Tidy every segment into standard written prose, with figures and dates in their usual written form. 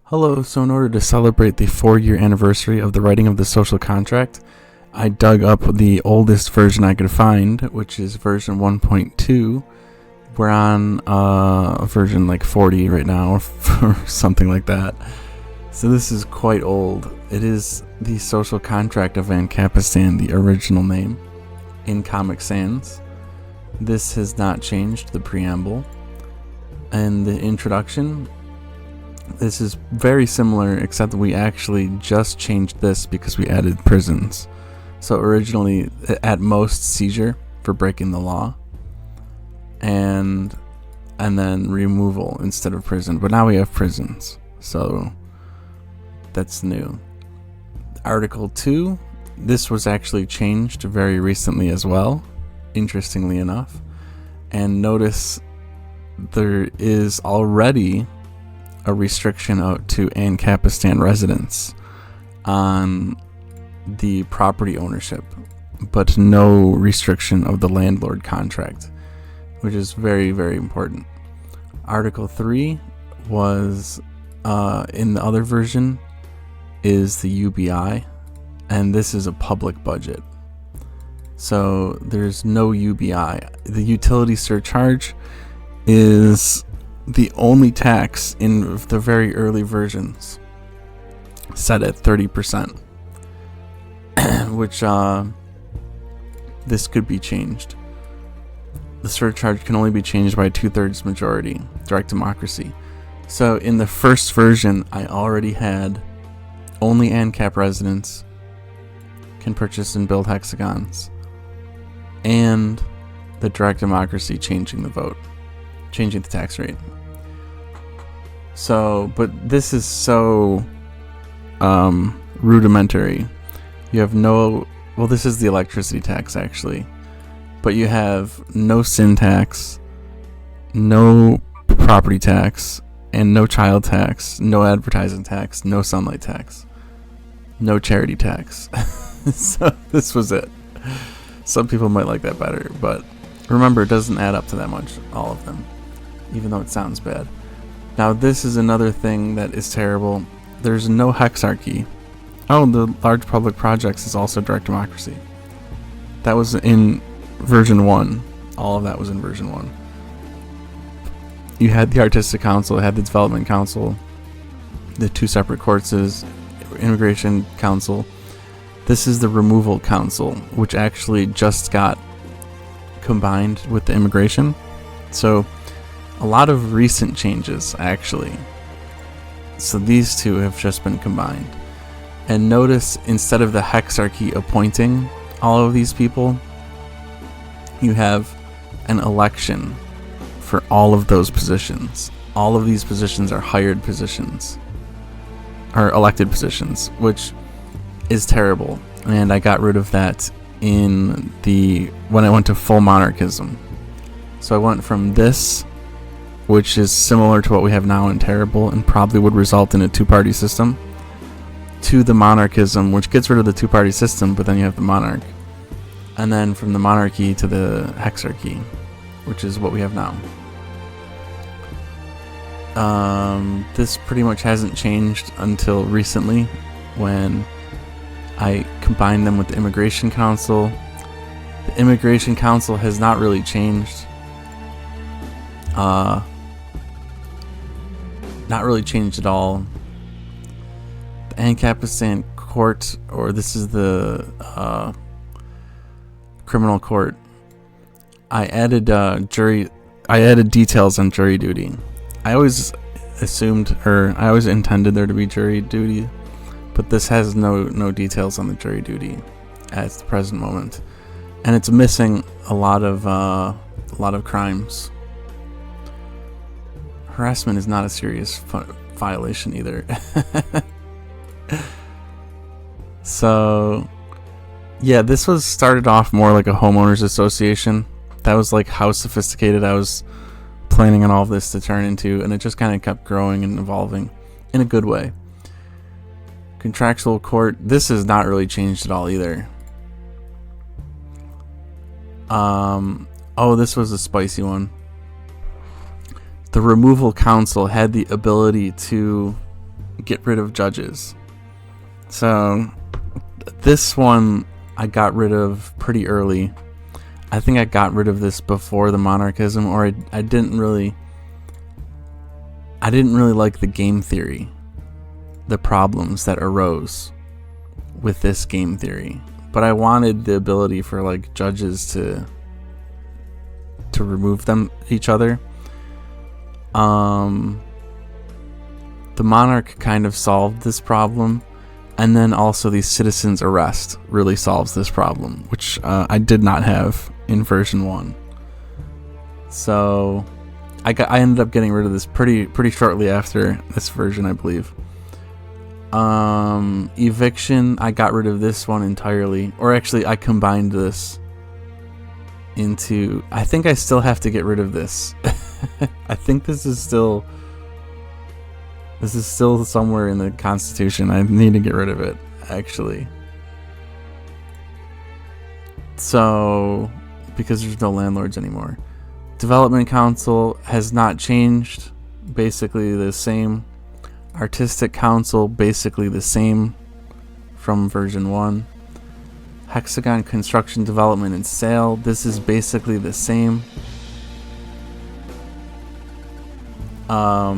Hello, so in order to celebrate the 4-year anniversary of the writing of the social contract, I dug up the oldest version I could find, which is version 1.2. We're on version like 40 right now, or something like that. So this is quite old. It is the Social Contract of Ancapistan, the original name, in Comic Sans. This has not changed, the preamble. And the introduction, this is very similar, except that we actually just changed this because we added prisons. So originally, at most, seizure for breaking the law, and then removal instead of prison. But now we have prisons, so that's new. Article 2, this was actually changed very recently as well, interestingly enough. And notice there is already a restriction out to Ancapistan residents on the property ownership, but no restriction of the landlord contract, which is very, very important. Article 3 was, in the other version, is the UBI, and this is a public budget. So there's no UBI. The utility surcharge is the only tax in the very early versions set at 30%, which this could be changed. The surcharge can only be changed by a 2/3 majority, direct democracy. So in the first version, I already had only ANCAP residents can purchase and build hexagons, and the direct democracy changing the vote, changing the tax rate. So, but this is so rudimentary. You have this is the electricity tax actually, but you have no sin tax, no property tax, and no child tax, no advertising tax, no sunlight tax, no charity tax. So this was it. Some people might like that better, but remember, it doesn't add up to that much, all of them, even though it sounds bad. Now this is another thing that is terrible. There's no hexarchy. Oh, the large public projects is also direct democracy. That was in version 1. All of that was in version 1. You had the artistic council, had the development council, the 2 separate courts, immigration council. This is the removal council, which actually just got combined with the immigration. So a lot of recent changes, actually. So these two have just been combined. And notice, instead of the hexarchy appointing all of these people, you have an election for all of those positions. All of these positions are hired positions, or elected positions, which is terrible. And I got rid of that when I went to full monarchism. So I went from this, which is similar to what we have now and terrible, and probably would result in a 2-party system, to the monarchism, which gets rid of the 2-party system, but then you have the monarch. And then from the monarchy to the hexarchy, which is what we have now. This pretty much hasn't changed until recently, when I combined them with the Immigration Council. The Immigration Council has not really changed. Not really changed at all. The Ancapistan court, or this is the criminal court. I added details on jury duty. I always intended there to be jury duty, but this has no details on the jury duty at the present moment, and it's missing a lot of crimes. Harassment is not a serious violation either. So, yeah, this was started off more like a homeowners association. That was like how sophisticated I was planning on all of this to turn into, and it just kind of kept growing and evolving in a good way. Contractual court, this has not really changed at all either. This was a spicy one. The removal council had the ability to get rid of judges. So this one I got rid of pretty early. I think I got rid of this before the monarchism, or I didn't really like the game theory, the problems that arose with this game theory. But I wanted the ability for like judges to remove each other. The monarch kind of solved this problem, and then also the citizen's arrest really solves this problem, which I did not have in version 1. So I ended up getting rid of this pretty shortly after this version, I believe. Eviction, I got rid of this one entirely, or actually I combined this into, I think I still have to get rid of this. I think this is still somewhere in the Constitution. I need to get rid of it, actually. So, because there's no landlords anymore. Development Council has not changed, basically the same. Artistic Council, basically the same from version 1. Hexagon Construction, Development, and Sale, this is basically the same. I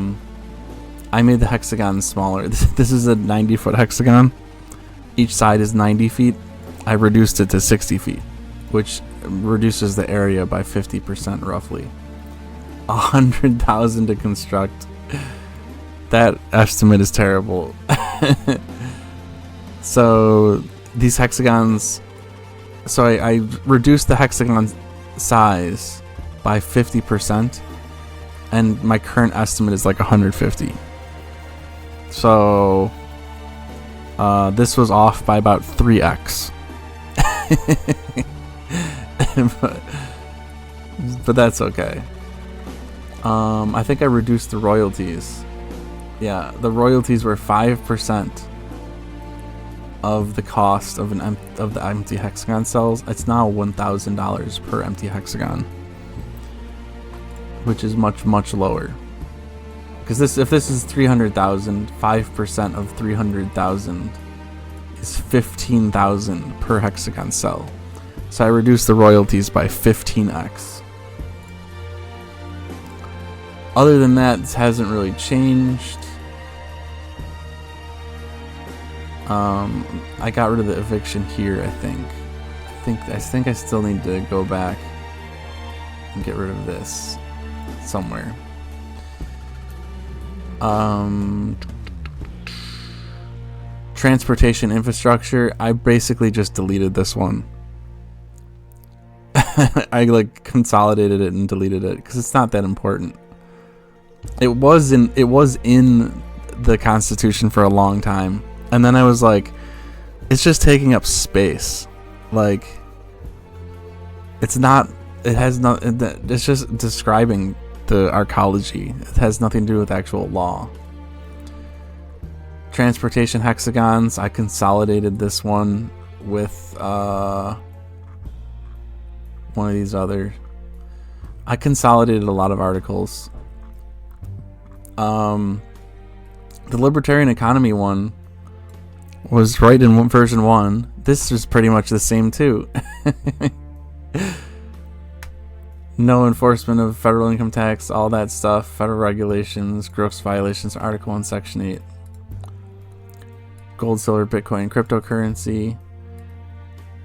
made the hexagon smaller. This is a 90-foot hexagon. Each side is 90 feet. I reduced it to 60 feet, which reduces the area by 50% roughly. 100,000 to construct. That estimate is terrible. So these hexagons, so I reduced the hexagon size by 50%, and my current estimate is like 150. So this was off by about 3x. but that's okay. I think I reduced the royalties. Yeah, the royalties were 5% of the cost of the empty hexagon cells. It's now $1,000 per empty hexagon, which is much lower. Because if this is 300,000, 5% of 300,000 is 15,000 per hexagon cell. So I reduced the royalties by 15x. Other than that, this hasn't really changed. I got rid of the eviction here, I think. I think I still need to go back and get rid of this somewhere. Transportation infrastructure, I basically just deleted this one. I like consolidated it and deleted it because it's not that important. It was in the Constitution for a long time, and then I was like, it's just taking up space. Like, it's just describing the arcology. It has nothing to do with actual law. Transportation hexagons, I consolidated this one with one of these other. I consolidated a lot of articles. The libertarian economy one was right in version 1. This is pretty much the same too. No enforcement of federal income tax, all that stuff, federal regulations, gross violations, Article 1, Section 8. Gold, silver, Bitcoin, cryptocurrency.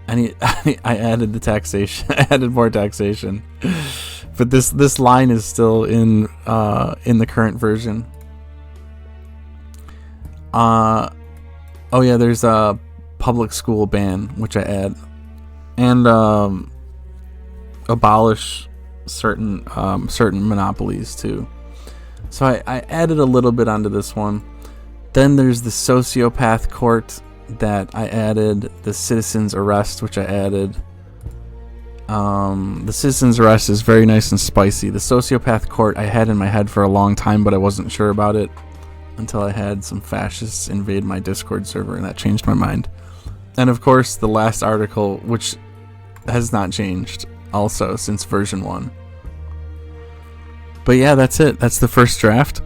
I added the taxation. I added more taxation. But this line is still in the current version. Oh yeah, there's a public school ban, which I add, and abolish certain monopolies too. So I added a little bit onto this one. Then there's the sociopath court that I added, the citizen's arrest, which I added. The citizen's arrest is very nice and spicy. The sociopath court I had in my head for a long time, but I wasn't sure about it until I had some fascists invade my Discord server, and that changed my mind. And of course, the last article, which has not changed also since version 1. But yeah, that's it. That's the first draft.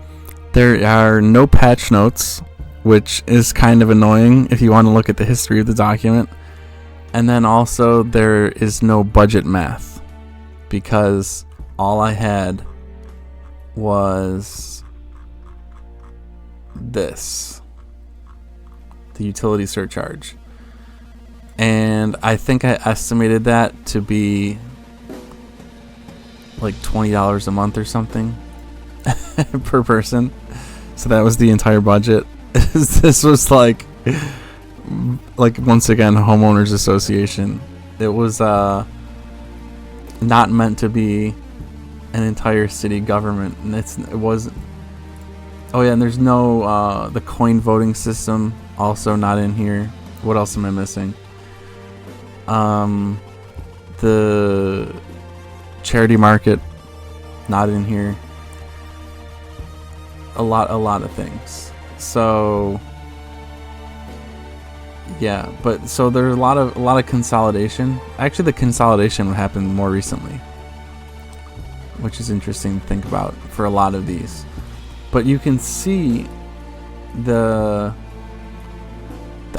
There are no patch notes. which is kind of annoying if you want to look at the history of the document. And then also there is no budget math, because all I had was this, the utility surcharge. And I think I estimated that to be like $20 a month or something per person. So that was the entire budget. This was like once again, homeowners association. It was not meant to be an entire city government, and it wasn't. Oh yeah, and there's no the coin voting system, also not in here. What else am I missing? The charity market, not in here. A lot of things. So yeah, but so there's a lot of consolidation. Actually, the consolidation happened more recently, which is interesting to think about for a lot of these. But you can see the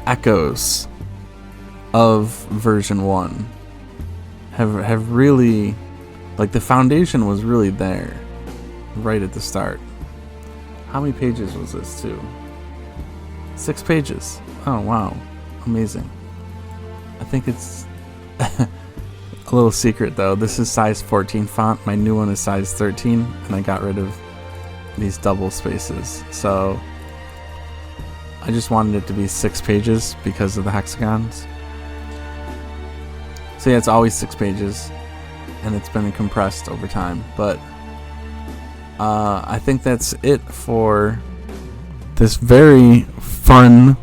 echoes of version 1 have really, like, the foundation was really there right at the start. How many pages was this too? 6 pages. Oh wow, amazing. I think it's a little secret though. This is size 14 font. My new one is size 13, and I got rid of these double spaces. So I just wanted it to be 6 pages because of the hexagons. So yeah, it's always 6 pages, and it's been compressed over time. But I think that's it for this very fun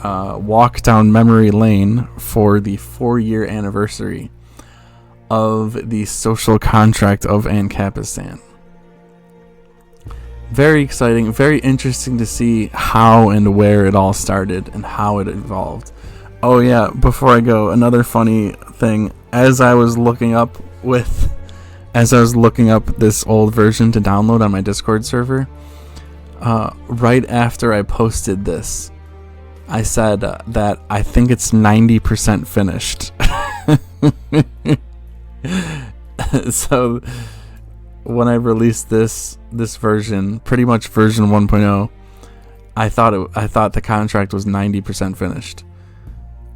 walk down memory lane for the 4-year anniversary of the social contract of Ancapistan. Very exciting, very interesting to see how and where it all started and how it evolved. Oh yeah, before I go, another funny thing. As I was looking up this old version to download on my Discord server, right after I posted this, I said that I think it's 90% finished. So when I released this version, pretty much version 1.0, I thought the contract was 90% finished,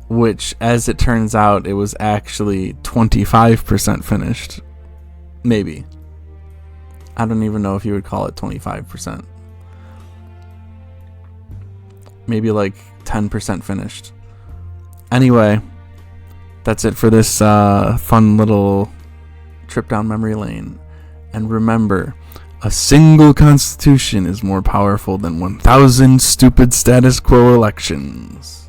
which, as it turns out, it was actually 25% finished. Maybe. I don't even know if you would call it 25%. Maybe like 10% finished. Anyway, that's it for this fun little trip down memory lane. And remember, a single constitution is more powerful than 1,000 stupid status quo elections.